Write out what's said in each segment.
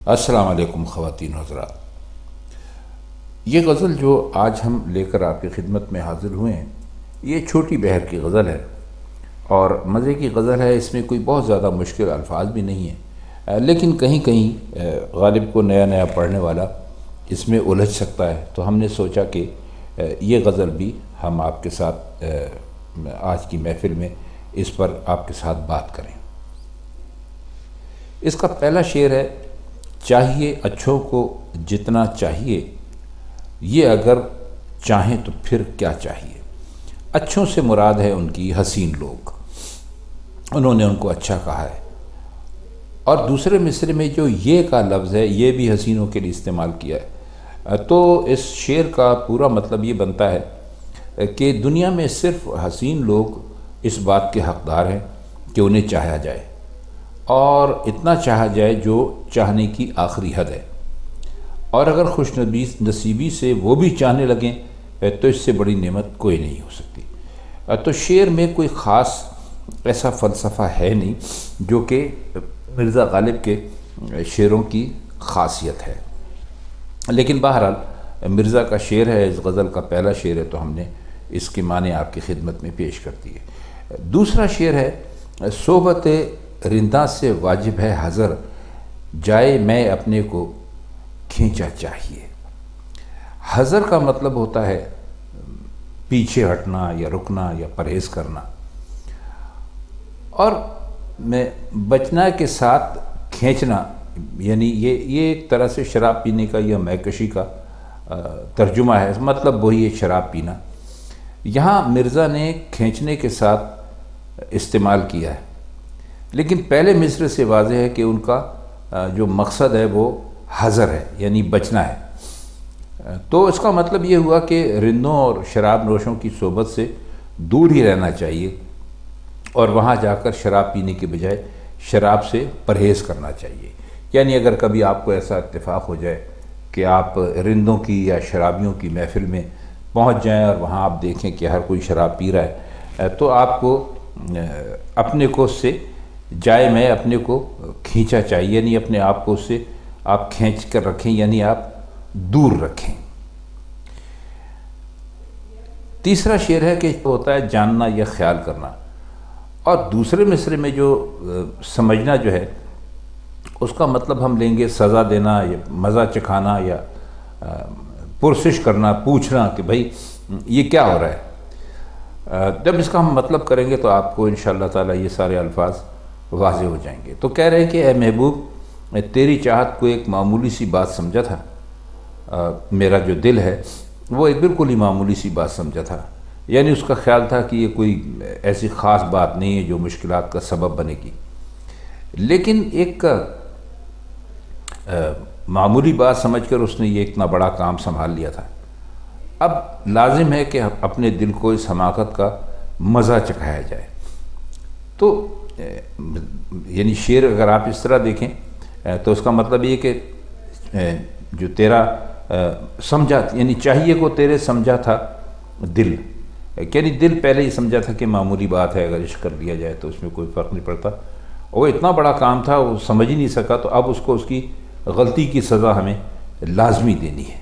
السلام علیکم خواتین و حضرات، یہ غزل جو آج ہم لے کر آپ کی خدمت میں حاضر ہوئے ہیں، یہ چھوٹی بہر کی غزل ہے اور مزے کی غزل ہے۔ اس میں کوئی بہت زیادہ مشکل الفاظ بھی نہیں ہیں، لیکن کہیں کہیں غالب کو نیا نیا پڑھنے والا اس میں الجھ سکتا ہے، تو ہم نے سوچا کہ یہ غزل بھی ہم آپ کے ساتھ آج کی محفل میں اس پر آپ کے ساتھ بات کریں۔ اس کا پہلا شعر ہے: چاہیے اچھوں کو جتنا چاہیے، یہ اگر چاہیں تو پھر کیا چاہیے۔ اچھوں سے مراد ہے ان کی حسین لوگ، انہوں نے ان کو اچھا کہا ہے۔ اور دوسرے مصرے میں جو یہ کا لفظ ہے، یہ بھی حسینوں کے لیے استعمال کیا ہے، تو اس شعر کا پورا مطلب یہ بنتا ہے کہ دنیا میں صرف حسین لوگ اس بات کے حقدار ہیں کہ انہیں چاہا جائے، اور اتنا چاہا جائے جو چاہنے کی آخری حد ہے، اور اگر خوش نصیبی سے وہ بھی چاہنے لگیں تو اس سے بڑی نعمت کوئی نہیں ہو سکتی۔ تو شعر میں کوئی خاص ایسا فلسفہ ہے نہیں جو کہ مرزا غالب کے شعروں کی خاصیت ہے، لیکن بہرحال مرزا کا شعر ہے، اس غزل کا پہلا شعر ہے، تو ہم نے اس کے معنی آپ کی خدمت میں پیش کر دی ہے۔ دوسرا شعر ہے: صحبت رنداں سے واجب ہے حذر، جائے میں اپنے کو کھینچا چاہیے۔ حذر کا مطلب ہوتا ہے پیچھے ہٹنا یا رکنا یا پرہیز کرنا، اور میں بچنا کے ساتھ کھینچنا، یعنی یہ ایک طرح سے شراب پینے کا یا مہکشی کا ترجمہ ہے، مطلب وہی ہے شراب پینا۔ یہاں مرزا نے کھینچنے کے ساتھ استعمال کیا ہے، لیکن پہلے مصرے سے واضح ہے کہ ان کا جو مقصد ہے وہ حذر ہے، یعنی بچنا ہے۔ تو اس کا مطلب یہ ہوا کہ رندوں اور شراب نوشوں کی صحبت سے دور ہی رہنا چاہیے، اور وہاں جا کر شراب پینے کے بجائے شراب سے پرہیز کرنا چاہیے۔ یعنی اگر کبھی آپ کو ایسا اتفاق ہو جائے کہ آپ رندوں کی یا شرابیوں کی محفل میں پہنچ جائیں اور وہاں آپ دیکھیں کہ ہر کوئی شراب پی رہا ہے، تو آپ کو اپنے کو اس سے جائے میں اپنے کو کھینچا چاہیے، یعنی اپنے آپ کو اس سے آپ کھینچ کر رکھیں، یعنی آپ دور رکھیں۔ تیسرا شعر ہے کہ ہوتا ہے جاننا یا خیال کرنا، اور دوسرے مصرے میں جو سمجھنا جو ہے اس کا مطلب ہم لیں گے سزا دینا یا مزہ چکھانا یا پرسش کرنا، پوچھنا کہ بھائی یہ کیا ہو رہا ہے۔ جب اس کا ہم مطلب کریں گے تو آپ کو انشاءاللہ تعالی یہ سارے الفاظ واضح ہو جائیں گے۔ تو کہہ رہے ہیں کہ اے محبوب، میں تیری چاہت کو ایک معمولی سی بات سمجھا تھا، میرا جو دل ہے وہ ایک بالکل ہی معمولی سی بات سمجھا تھا، یعنی اس کا خیال تھا کہ یہ کوئی ایسی خاص بات نہیں ہے جو مشکلات کا سبب بنے گی، لیکن ایک معمولی بات سمجھ کر اس نے یہ اتنا بڑا کام سنبھال لیا تھا۔ اب لازم ہے کہ اپنے دل کو اس حماقت کا مزہ چکھایا جائے۔ تو یعنی شعر اگر آپ اس طرح دیکھیں تو اس کا مطلب یہ کہ جو تیرا سمجھا، یعنی چاہیے کو تیرے سمجھا تھا دل، یعنی دل پہلے ہی سمجھا تھا کہ معمولی بات ہے، اگر عشق کر لیا جائے تو اس میں کوئی فرق نہیں پڑتا، وہ اتنا بڑا کام تھا وہ سمجھ ہی نہیں سکا، تو اب اس کو اس کی غلطی کی سزا ہمیں لازمی دینی ہے۔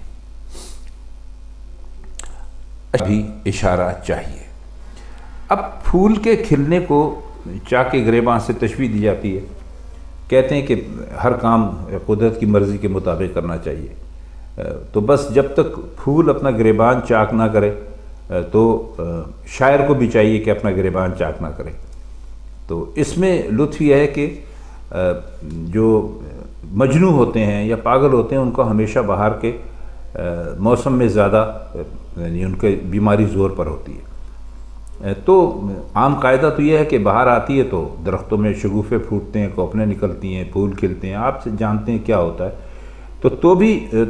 ابھی اشارہ چاہیے۔ اب پھول کے کھلنے کو چاک گریباں سے تشبیہ دی جاتی ہے، کہتے ہیں کہ ہر کام قدرت کی مرضی کے مطابق کرنا چاہیے، تو بس جب تک پھول اپنا گریبان چاک نہ کرے تو شاعر کو بھی چاہیے کہ اپنا گریبان چاک نہ کرے۔ تو اس میں لطف یہ ہے کہ جو مجنوں ہوتے ہیں یا پاگل ہوتے ہیں ان کو ہمیشہ بہار کے موسم میں زیادہ، یعنی ان کے بیماری زور پر ہوتی ہے۔ تو عام قاعدہ تو یہ ہے کہ بہار آتی ہے تو درختوں میں شگوفے پھوٹتے ہیں، کوپلیں نکلتی ہیں، پھول کھلتے ہیں، آپ سے جانتے ہیں کیا ہوتا ہے۔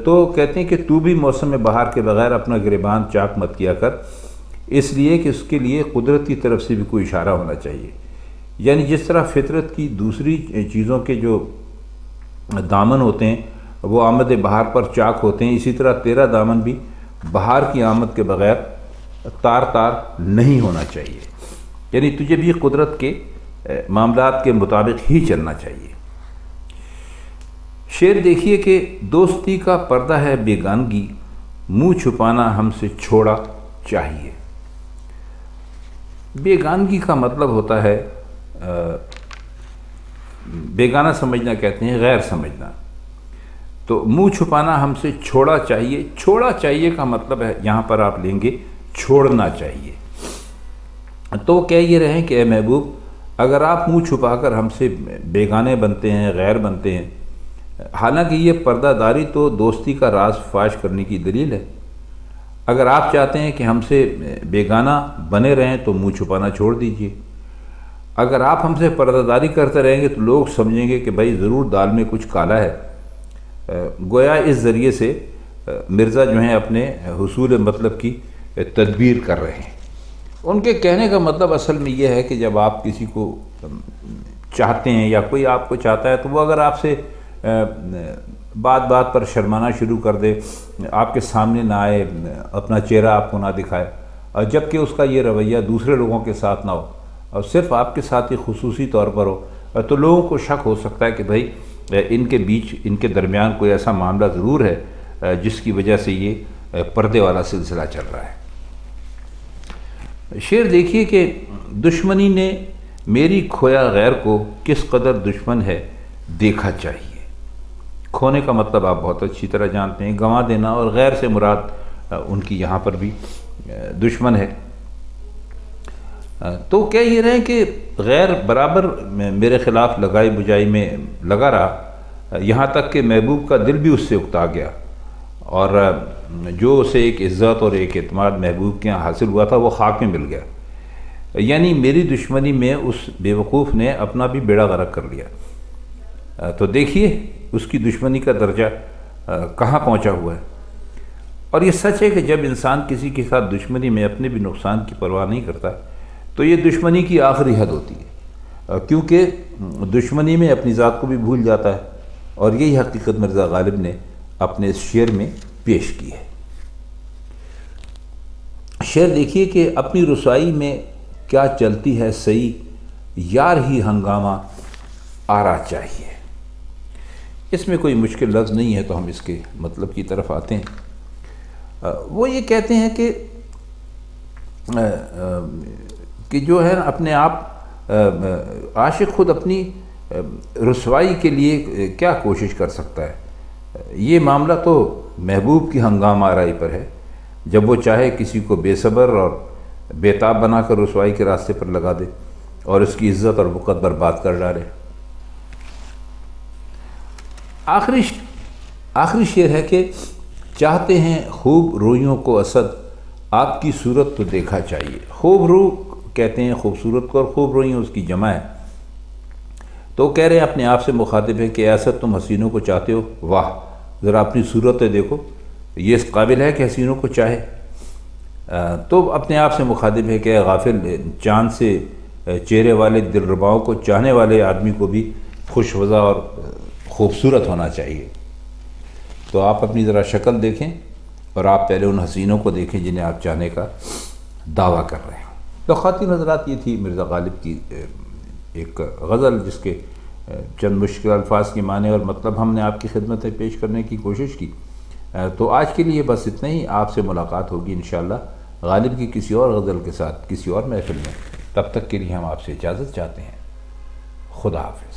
تو کہتے ہیں کہ تو بھی موسم بہار کے بغیر اپنا گریبان چاک مت کیا کر، اس لیے کہ اس کے لیے قدرت کی طرف سے بھی کوئی اشارہ ہونا چاہیے۔ یعنی جس طرح فطرت کی دوسری چیزوں کے جو دامن ہوتے ہیں وہ آمد بہار پر چاک ہوتے ہیں، اسی طرح تیرا دامن بھی بہار کی آمد کے بغیر تار تار نہیں ہونا چاہیے، یعنی تجھے بھی قدرت کے معاملات کے مطابق ہی چلنا چاہیے۔ شعر دیکھیے کہ دوستی کا پردہ ہے بیگانگی، منہ چھپانا ہم سے چھوڑا چاہیے۔ بیگانگی کا مطلب ہوتا ہے بیگانہ سمجھنا، کہتے ہیں غیر سمجھنا۔ تو منہ چھپانا ہم سے چھوڑا چاہیے، چھوڑا چاہیے کا مطلب ہے یہاں پر آپ لیں گے چھوڑنا چاہیے۔ تو کہہ یہ رہے ہیں کہ اے محبوب، اگر آپ منہ چھپا کر ہم سے بیگانے بنتے ہیں، غیر بنتے ہیں، حالانکہ یہ پردہ داری تو دوستی کا راز فاش کرنے کی دلیل ہے، اگر آپ چاہتے ہیں کہ ہم سے بیگانہ بنے رہیں تو منہ چھپانا چھوڑ دیجئے۔ اگر آپ ہم سے پردہ داری کرتے رہیں گے تو لوگ سمجھیں گے کہ بھائی ضرور دال میں کچھ کالا ہے۔ گویا اس ذریعے سے مرزا جو ہیں اپنے حصول مطلب کی تدبیر کر رہے ہیں۔ ان کے کہنے کا مطلب اصل میں یہ ہے کہ جب آپ کسی کو چاہتے ہیں یا کوئی آپ کو چاہتا ہے تو وہ اگر آپ سے بات بات پر شرمانا شروع کر دے، آپ کے سامنے نہ آئے، اپنا چہرہ آپ کو نہ دکھائے، اور جب کہ اس کا یہ رویہ دوسرے لوگوں کے ساتھ نہ ہو اور صرف آپ کے ساتھ ہی خصوصی طور پر ہو، تو لوگوں کو شک ہو سکتا ہے کہ بھائی ان کے بیچ، ان کے درمیان کوئی ایسا معاملہ ضرور ہے جس کی وجہ سے یہ پردے والا سلسلہ چل رہا ہے۔ شعر دیکھیے کہ دشمنی نے میری کھویا غیر کو، کس قدر دشمن ہے دیکھا چاہیے۔ کھونے کا مطلب آپ بہت اچھی طرح جانتے ہیں، گنوا دینا، اور غیر سے مراد ان کی یہاں پر بھی دشمن ہے۔ تو کہہ یہ رہے ہیں کہ غیر برابر میرے خلاف لگائی بجائی میں لگا رہا، یہاں تک کہ محبوب کا دل بھی اس سے اکتا گیا، اور جو اسے ایک عزت اور ایک اعتماد محبوب کے یہاں حاصل ہوا تھا وہ خاک میں مل گیا۔ یعنی میری دشمنی میں اس بیوقوف نے اپنا بھی بیڑا غرق کر لیا۔ تو دیکھیے اس کی دشمنی کا درجہ کہاں پہنچا ہوا ہے۔ اور یہ سچ ہے کہ جب انسان کسی کے ساتھ دشمنی میں اپنے بھی نقصان کی پرواہ نہیں کرتا تو یہ دشمنی کی آخری حد ہوتی ہے، کیونکہ دشمنی میں اپنی ذات کو بھی بھول جاتا ہے، اور یہی حقیقت مرزا غالب نے اپنے اس شعر میں پیش کی ہے۔ شعر دیکھیے کہ اپنی رسوائی میں کیا چلتی ہے سئی، یار ہی ہنگامہ آرا چاہیے۔ اس میں کوئی مشکل لفظ نہیں ہے، تو ہم اس کے مطلب کی طرف آتے ہیں۔ وہ یہ کہتے ہیں کہ جو ہے اپنے آپ عاشق خود اپنی رسوائی کے لیے کیا کوشش کر سکتا ہے۔ یہ معاملہ تو محبوب کی ہنگامہ آرائی پر ہے، جب وہ چاہے کسی کو بے صبر اور بے تاب بنا کر رسوائی کے راستے پر لگا دے اور اس کی عزت اور وقت برباد کر ڈالے۔ آخری شعر ہے کہ چاہتے ہیں خوب رویوں کو اسد، آپ کی صورت تو دیکھا چاہیے۔ خوب رو کہتے ہیں خوبصورت کو، اور خوب رویوں اس کی جمع ہے۔ تو کہہ رہے ہیں اپنے آپ سے مخاطب ہے کہ اے اسد، تم حسینوں کو چاہتے ہو، واہ ذرا اپنی صورت دیکھو، یہ اس قابل ہے کہ حسینوں کو چاہے۔ تو اپنے آپ سے مخاطب ہے کہ اے غافل، چاند سے چہرے والے دلرباؤں کو چاہنے والے آدمی کو بھی خوش وضع اور خوبصورت ہونا چاہیے۔ تو آپ اپنی ذرا شکل دیکھیں اور آپ پہلے ان حسینوں کو دیکھیں جنہیں آپ چاہنے کا دعویٰ کر رہے ہیں۔ تو خواتین حضرات، یہ تھی مرزا غالب کی ایک غزل، جس کے چند مشکل الفاظ کے معنی اور مطلب ہم نے آپ کی خدمت میں پیش کرنے کی کوشش کی۔ تو آج کے لیے بس اتنا ہی، آپ سے ملاقات ہوگی انشاءاللہ غالب کی کسی اور غزل کے ساتھ کسی اور محفل میں۔ تب تک کے لیے ہم آپ سے اجازت چاہتے ہیں۔ خدا حافظ۔